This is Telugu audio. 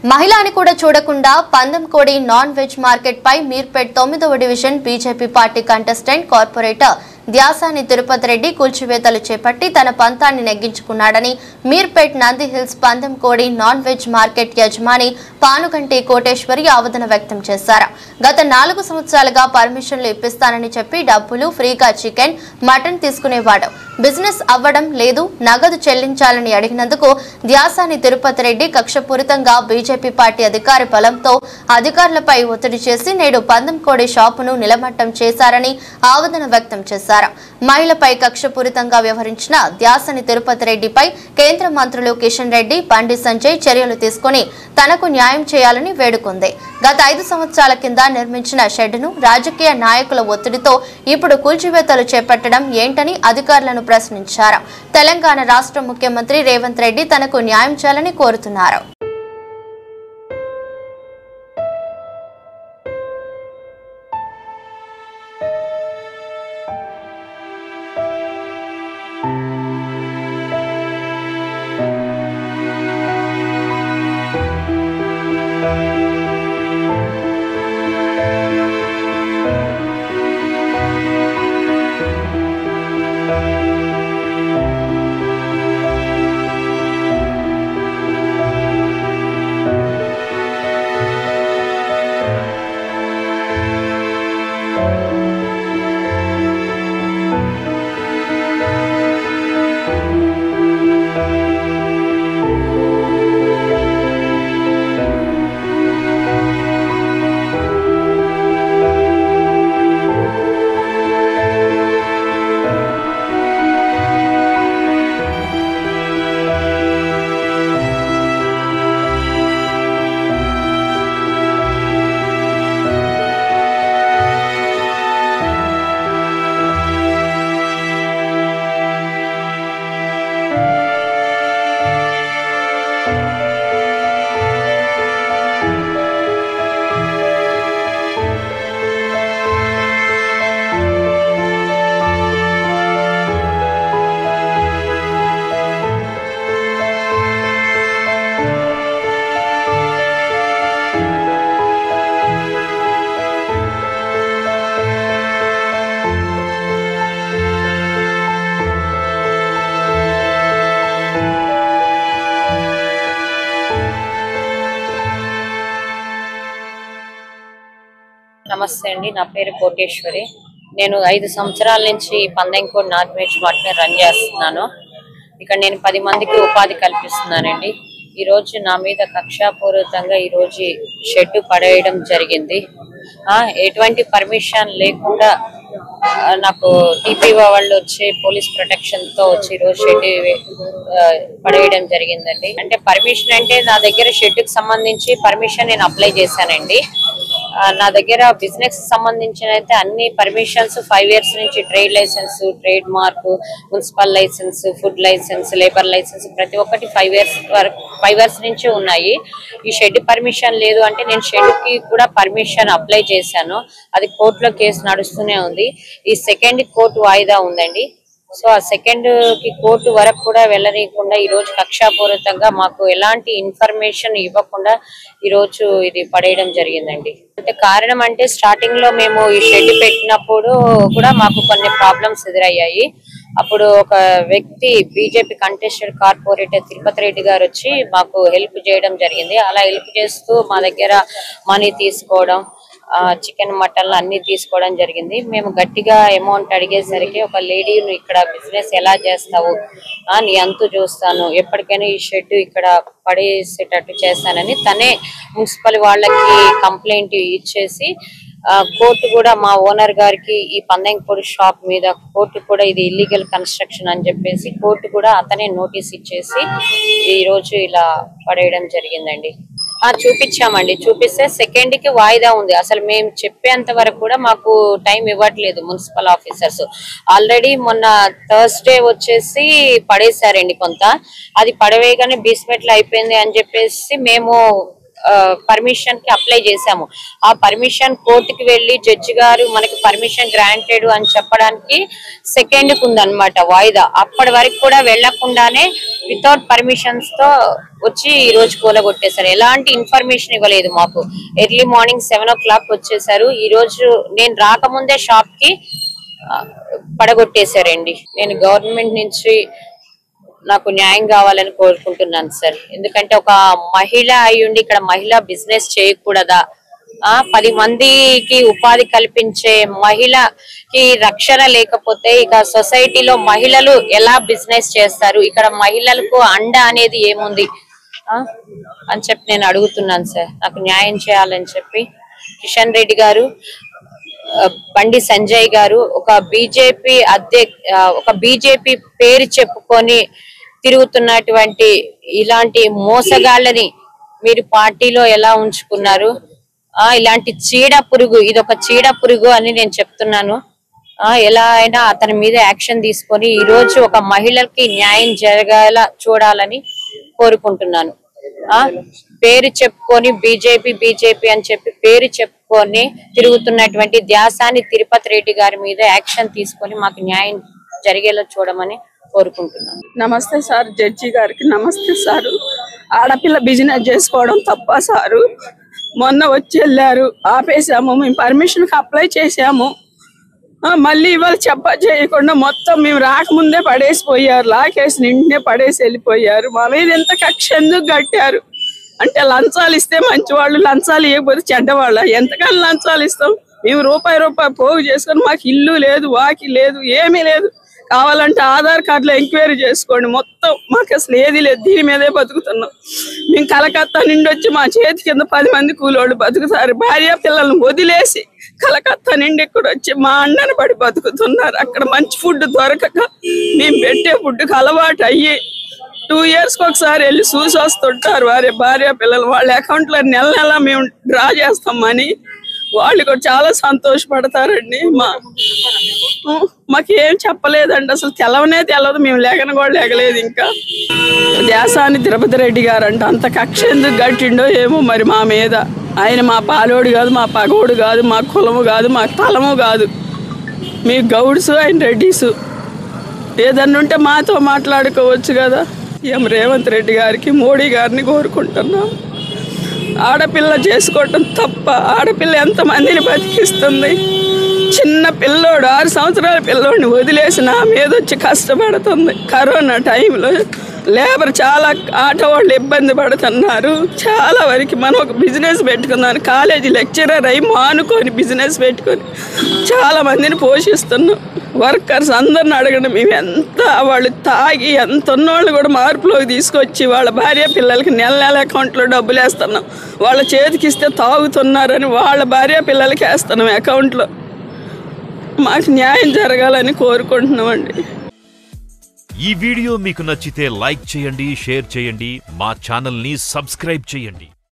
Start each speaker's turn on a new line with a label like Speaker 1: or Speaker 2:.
Speaker 1: మహిళ అని కూడా చూడకుండా పందెంకోడి నాన్ వెజ్ మార్కెట్ పై మీర్పేట్ 9వ division BJP party contestant corporator Dhyasani Tirupati Reddy కూల్చివేతలు చేపట్టి తన పంతాన్ని నెగ్గించుకున్నాడని మీర్పేట్ నంది హిల్స్ పందెంకోడి నాన్ వెజ్ మార్కెట్ యజమాని పానుగంటి కోటేశ్వరి ఆవేదన వ్యక్తం చేశారు. గత 4 సంవత్సరాలుగా పర్మిషన్లు ఇప్పిస్తానని చెప్పి డబ్బులు ఫ్రీగా చికెన్ మటన్ తీసుకునేవాడు. బిజినెస్ అవ్వడం లేదు, నగదు చెల్లించాలని అడిగినందుకు ధ్యాసాని తిరుపతి రెడ్డి కక్షపూరితంగా బీజేపీ పార్టీ అధికార బలంతో అధికారులపై ఒత్తిడి చేసి నేడు పందెంకోడి షాపును నిలమట్టం చేశారని ఆవేదన వ్యక్తం చేశారు. మహిళపై కక్షపూరితంగా వ్యవహరించిన ధ్యాసాని తిరుపతి రెడ్డిపై కేంద్ర మంత్రులు కిషన్ రెడ్డి, బండి సంజయ్ చర్యలు తీసుకుని తనకు న్యాయం చేయాలని వేడుకుంది. గత 5 సంవత్సరాల కింద నిర్మించిన షెడ్డును రాజకీయ నాయకుల ఒత్తిడితో ఇప్పుడు కూల్చివేతలు చేపట్టడం ఏంటని అధికారులను ప్రశ్నించారు. తెలంగాణ రాష్ట్ర ముఖ్యమంత్రి రేవంత్ రెడ్డి తనకు న్యాయం చేయాలని కోరుతున్నారు.
Speaker 2: నమస్తే అండి, నా పేరు కోటేశ్వరి. నేను 5 సంవత్సరాల నుంచి పందెంకోడి నాన్ వెజ్ మార్కెట్ రన్ చేస్తున్నాను. ఇక్కడ నేను 10 మందికి ఉపాధి కల్పిస్తున్నానండి. ఈరోజు నా మీద కక్షాపూరితంగా ఈరోజు షెడ్ పడేయడం జరిగింది. ఎటువంటి పర్మిషన్ లేకుండా నాకు టీపీఓ వాళ్ళు వచ్చి పోలీస్ ప్రొటెక్షన్ తో వచ్చి ఈరోజు షెడ్ పడేయడం జరిగిందండి. అంటే పర్మిషన్ అంటే నా దగ్గర షెడ్ కి సంబంధించి పర్మిషన్ నేను అప్లై చేశానండి. నా దగ్గర బిజినెస్ సంబంధించిన అయితే అన్ని పర్మిషన్స్ 5 ఇయర్స్ నుంచి trade licence, trademark, municipal licence, food licence, labour licence ప్రతి ఒక్కటి 5 ఇయర్స్ నుంచి ఉన్నాయి. ఈ షెడ్ పర్మిషన్ లేదు అంటే నేను షెడ్ కి కూడా పర్మిషన్ అప్లై చేశాను. అది కోర్టులో కేసు నడుస్తూనే ఉంది. ఈ సెకండ్ కోర్టు వాయిదా ఉందండి. సో ఆ సెకండ్ కి కోర్టు వరకు కూడా వెళ్ళనీయకుండా ఈరోజు కక్షాపూరితంగా మాకు ఎలాంటి ఇన్ఫర్మేషన్ ఇవ్వకుండా ఈరోజు ఇది పడేయడం జరిగిందండి. అంటే కారణం అంటే స్టార్టింగ్ లో మేము ఈ షెడ్ పెట్టినప్పుడు కూడా మాకు కొన్ని ప్రాబ్లమ్స్ ఎదురయ్యాయి. అప్పుడు ఒక వ్యక్తి BJP contested corporator Tirupati Reddy గారు వచ్చి మాకు హెల్ప్ చేయడం జరిగింది. అలా హెల్ప్ చేస్తూ మా దగ్గర మనీ తీసుకోవడం, చికెన్ మటన్ అన్ని తీసుకోవడం జరిగింది. మేము గట్టిగా అమౌంట్ అడిగేసరికి ఒక లేడీని ఇక్కడ బిజినెస్ ఎలా చేస్తావు, నీ అంతు చూస్తాను, ఎప్పటికైనా ఈ షెడ్ ఇక్కడ పడేసేటట్టు చేస్తానని తనే మున్సిపల్ వాళ్ళకి కంప్లైంట్ ఇచ్చేసి కోర్టు కూడా మా ఓనర్ గారికి ఈ పందెంకోడి షాప్ మీద కోర్టు కూడా ఇది ఇల్లీగల్ కన్స్ట్రక్షన్ అని చెప్పేసి కోర్టు కూడా అతనే నోటీస్ ఇచ్చేసి ఈ రోజు ఇలా పడేయడం జరిగిందండి. చూపించామండి. చూపిస్తే సెకండ్ కి వాయిదా ఉంది. అసలు మేము చెప్పేంత వరకు కూడా మాకు టైం ఇవ్వట్లేదు మున్సిపల్ ఆఫీసర్స్. ఆల్రెడీ మొన్న థర్స్డే వచ్చేసి పడేశారండి కొంత. అది పడవేగానే బేస్మెంట్ లో అయిపోయింది అని చెప్పేసి మేము పర్మిషన్ కి అప్లై చేశాము. ఆ పర్మిషన్ కోర్టుకి వెళ్ళి జడ్జి గారు మనకి పర్మిషన్ గ్రాంటెడ్ అని చెప్పడానికి సెకండ్కి ఉందన్నమాట వాయిదా. అప్పటి వరకు కూడా వెళ్లకుండానే వితౌట్ పర్మిషన్స్ తో వచ్చి ఈ రోజు కూలగొట్టేశారు. ఎలాంటి ఇన్ఫర్మేషన్ ఇవ్వలేదు మాకు. ఎర్లీ మార్నింగ్ 7 o'clock వచ్చేసారు. ఈ రోజు నేను రాకముందే షాప్ కి పడగొట్టేశారండి. నేను గవర్నమెంట్ నుంచి నాకు న్యాయం కావాలని కోరుకుంటున్నాను సార్. ఎందుకంటే ఒక మహిళ అయ్యుండి ఇక్కడ మహిళ బిజినెస్ చేయకూడదా? 10 మందికి ఉపాధి కల్పించే మహిళకి రక్షణ లేకపోతే ఇక సొసైటీలో మహిళలు ఎలా బిజినెస్ చేస్తారు? ఇక్కడ మహిళలకు అండ అనేది ఏముంది అని చెప్పి నేను అడుగుతున్నాను సార్. నాకు న్యాయం చేయాలని చెప్పి కిషన్ రెడ్డి గారు, బండి సంజయ్ గారు ఒక బీజేపీ పేరు చెప్పుకొని తిరుగుతున్నటువంటి ఇలాంటి మోసగాళ్ళని మీరు పార్టీలో ఎలా ఉంచుకున్నారు? ఇలాంటి చీడ పురుగు, ఇదొక చీడ పురుగు అని నేను చెప్తున్నాను. ఎలా అయినా అతని మీద యాక్షన్ తీసుకొని ఈ రోజు ఒక మహిళకి న్యాయం జరగాల చూడాలని కోరుకుంటున్నాను. పేరు చెప్పుకొని బీజేపీ అని చెప్పి పేరు చెప్పుకొని తిరుగుతున్నటువంటి ధ్యాసాని తిరుపతి రెడ్డి గారి మీద యాక్షన్ తీసుకొని మాకు న్యాయం జరిగేలా చూడమని కోరుకుంటున్నాను.
Speaker 3: నమస్తే సార్. జడ్జి గారికి నమస్తే సారు. ఆడపిల్ల బిజినెస్ చేసుకోవడం తప్ప సారు? మొన్న వచ్చి వెళ్ళారు, ఆపేసాము. మేము పర్మిషన్కి అప్లై చేసాము. మళ్ళీ ఇవాళ చేయకుండా మొత్తం మేము రాకముందే పడేసిపోయారు. లాకేసి నిండే పడేసి వెళ్ళిపోయారు. మా మీద ఎంత కక్ష ఎందుకు కట్టారు అంటే లంచాలు ఇస్తే మంచివాళ్ళు, లంచాలు ఇవ్వకపోతే చెడ్డవాళ్ళ? ఎంతకాలం లంచాలు ఇస్తాం? మేము రూపాయి పోగు చేసుకొని మాకు ఇల్లు లేదు, వాకి లేదు, ఏమీ లేదు. కావాలంటే ఆధార్ కార్డులో ఎంక్వైరీ చేసుకోండి. మొత్తం మాకు అసలు ఏది లేదు. దీని మీదే బతుకుతున్నాం. మేము కలకత్తా నుండి వచ్చి మా చేతి కింద 10 మంది కూలోళ్ళు బతుకుతారు. భార్య పిల్లల్ని వదిలేసి కలకత్తా నుండి ఇక్కడ వచ్చి మా అన్నను పడి బతుకుతున్నారు. అక్కడ మంచి ఫుడ్ దొరకక మేము పెట్టే ఫుడ్కి అలవాటు అయ్యి 2 yearsకి ఒకసారి వెళ్ళి చూసి వస్తుంటారు భార్య పిల్లలు. వాళ్ళ అకౌంట్లో నెల మేము డ్రా చేస్తామని వాళ్ళు కూడా చాలా సంతోషపడతారండి. మాకేం చెప్పలేదండి, అసలు తెలవదు. మేము లేకన కూడా లేకలేదు. ఇంకా ధ్యాసాని తిరుపతి రెడ్డి గారు అంట అంత కక్ష ఎందుకు గట్టిండో ఏమో మరి మా మీద. ఆయన మా పాలోడు కాదు, మా పగోడు కాదు, మా కులము కాదు, మా తలము కాదు. మీ గౌడ్స్, ఆయన రెడ్డిసు. ఏదన్నా ఉంటే మాతో మాట్లాడుకోవచ్చు కదా. ఏం రేవంత్ రెడ్డి గారికి, మోడీ గారిని కోరుకుంటున్నాం. ఆడపిల్ల చేసుకోవటం తప్ప? ఆడపిల్ల ఎంతమందిని బతికిస్తుంది? చిన్న పిల్లోడు, 6 సంవత్సరాల పిల్లోడిని వదిలేసి నా మీద వచ్చి కష్టపడుతుంది. కరోనా టైంలో లేబర్ చాలా ఆటో వాళ్ళు ఇబ్బంది పడుతున్నారు. చాలా వరకు మనం ఒక బిజినెస్ పెట్టుకున్నాను. కాలేజీ లెక్చరర్ అయి మానుకొని బిజినెస్ పెట్టుకొని చాలా మందిని పోషిస్తున్నాం. వర్కర్స్ అందరిని అడగండి. మేము ఎంత వాళ్ళు తాగి ఎంత ఉన్నవాళ్ళు కూడా మార్పులోకి తీసుకొచ్చి వాళ్ళ భార్య పిల్లలకి నెల అకౌంట్లో డబ్బులు వేస్తున్నాం. వాళ్ళ చేతికి ఇస్తే తాగుతున్నారని వాళ్ళ భార్య పిల్లలకి వేస్తున్నాం అకౌంట్లో. మాకు న్యాయం జరగాలని కోరుకుంటున్నామండి.
Speaker 4: ఈ వీడియో మీకు నచ్చితే లైక్ చేయండి, షేర్ చేయండి, మా ఛానల్ని సబ్స్క్రైబ్ చేయండి.